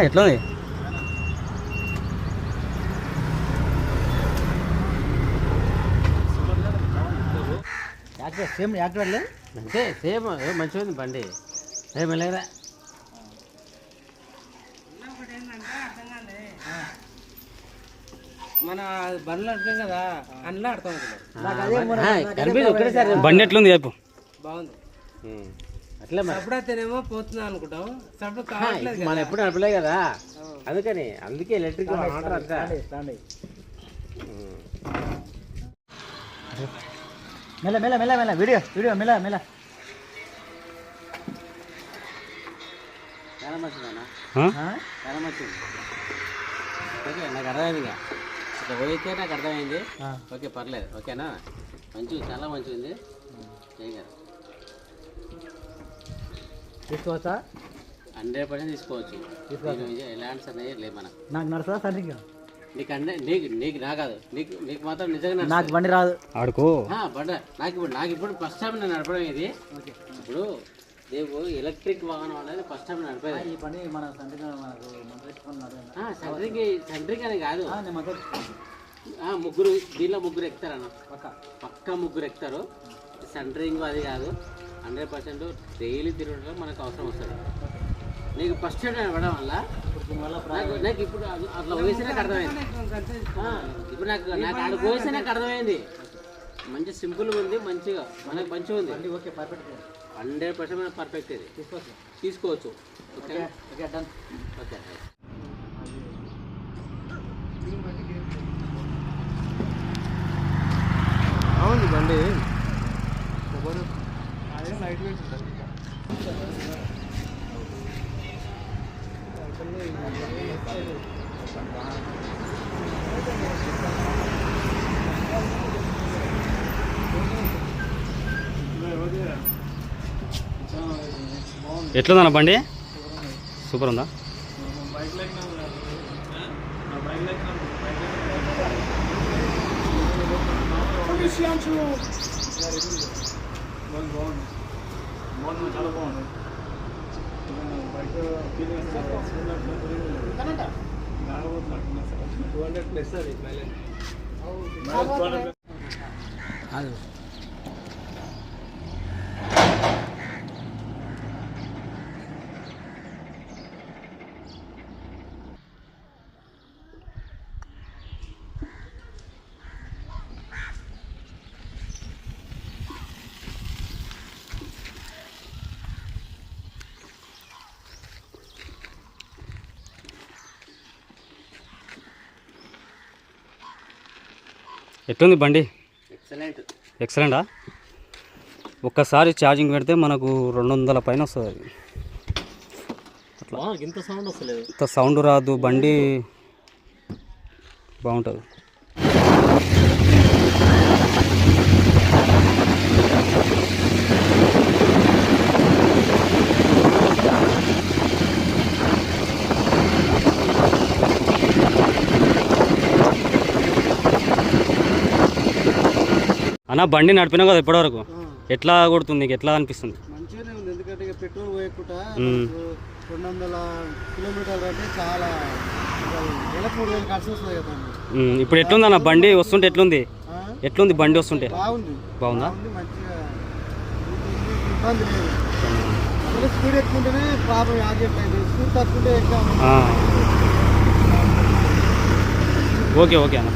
ఎట్లుంది? Same activate అంటే same మంచిగా ఉంది బండి. మెల్లగా మన బండ్లు అర్థం కదా, అందులో అర్థం ఒకటేసారి బండి ఎట్లుంది చెప్పు. బాగుంది. అట్లా ఎప్పుడైతేనేమో పోతున్నా అనుకుంటాం, మనం ఎప్పుడు నడపలే కదా, అందుకే ఎలక్ట్రిక్ మెల్ల మెల్ల మెల్ల మెల్ల వీడియో వీడియో మెల్ల మెల్ల. చాలా మంచిదన్నా, చాలా మంచిది. ఓకే, నాకు అర్థమైంది. ఇక ఇట్లా పోయితే నాకు అర్థమైంది. ఓకే, పర్లేదు. ఓకేనా, మంచిది, చాలా మంచిది. ఏం కదా, తీసుకోవచ్చా? 100% తీసుకోవచ్చు. ఎలాంటి సందేహం లేదు. మనకు నాకు నడుస్తుందా సరిగ్గా? నీకు నా కాదు, నీకు మాత్రం నిజంగా నాకు బండి రాదు ఆడుకో. నాకు ఇప్పుడు ఫస్ట్ టైం నేను నడపడం ఇది. ఇప్పుడు రేపు ఎలక్ట్రిక్ వాహనం అనేది ఫస్ట్ టైం నడిపేది. ఈ పని మన సెంట్రింగ్ అని కాదు, ముగ్గురు దీనిలో ముగ్గురు ఎక్కుతారన్న, పక్క ముగ్గురు ఎక్కుతారు. సెంట్రింగ్ అది కాదు, 100% డైలీ తిరగడం మనకు అవసరం వస్తుంది. నీకు ఫస్ట్ టైం నడపడం వల్ల నాకు ఇప్పుడు అట్లా వయసు నాకు అర్థమైంది. ఇప్పుడు నాకు ఆడ వయసు నాకు అర్థమైంది. మంచి సింపుల్గా ఉంది, మంచిగా మనకు మంచిగా ఉంది. 100% పర్ఫెక్ట్ ఇది, తీసుకోవచ్చు. Okay okay done. ఓకే అవును బండి అదే లైట్ వెయిట్ ఉంటుంది. ఎట్లుందన్న బండి? సూపర్ ఉందా? చాలా బాగుంది. బైక్ 200+ అది మైలేజ్. ఎట్లుంది బండి? ఎక్సలెంటా? ఒక్కసారి ఛార్జింగ్ పెడితే మనకు 200 పైన వస్తుంది. అట్లా ఇంత సౌండ్ వస్తలేదు, ఇంత సౌండ్ రాదు, బండి బాగుంటుంది. అన్న బండి నడిపినా కదా ఇప్పటివరకు, ఎట్లా కొడుతుంది, నీకు ఎట్లా అనిపిస్తుంది? మంచిగానే ఉంది. ఎందుకంటే ఇక పెట్రోల్ పోయకుండా 200 కిలోమీటర్లు అంటే చాలా, నెలకు 3000 ఖర్చు వస్తుంది కదా. ఇప్పుడు ఎట్లుంది అన్న బండి వస్తుంటే? ఎట్లుంది బండి వస్తుంటే? బాగుందా? మంచిగా ఇబ్బంది లేదు. అసలు స్పీడ్ ఎక్కుంటేనే ప్రాబ్లం, యాక్సిడెంట్ అయింది. స్పీడ్ తక్కువంటే ఎక్కువ. ఓకే ఓకే అన్న.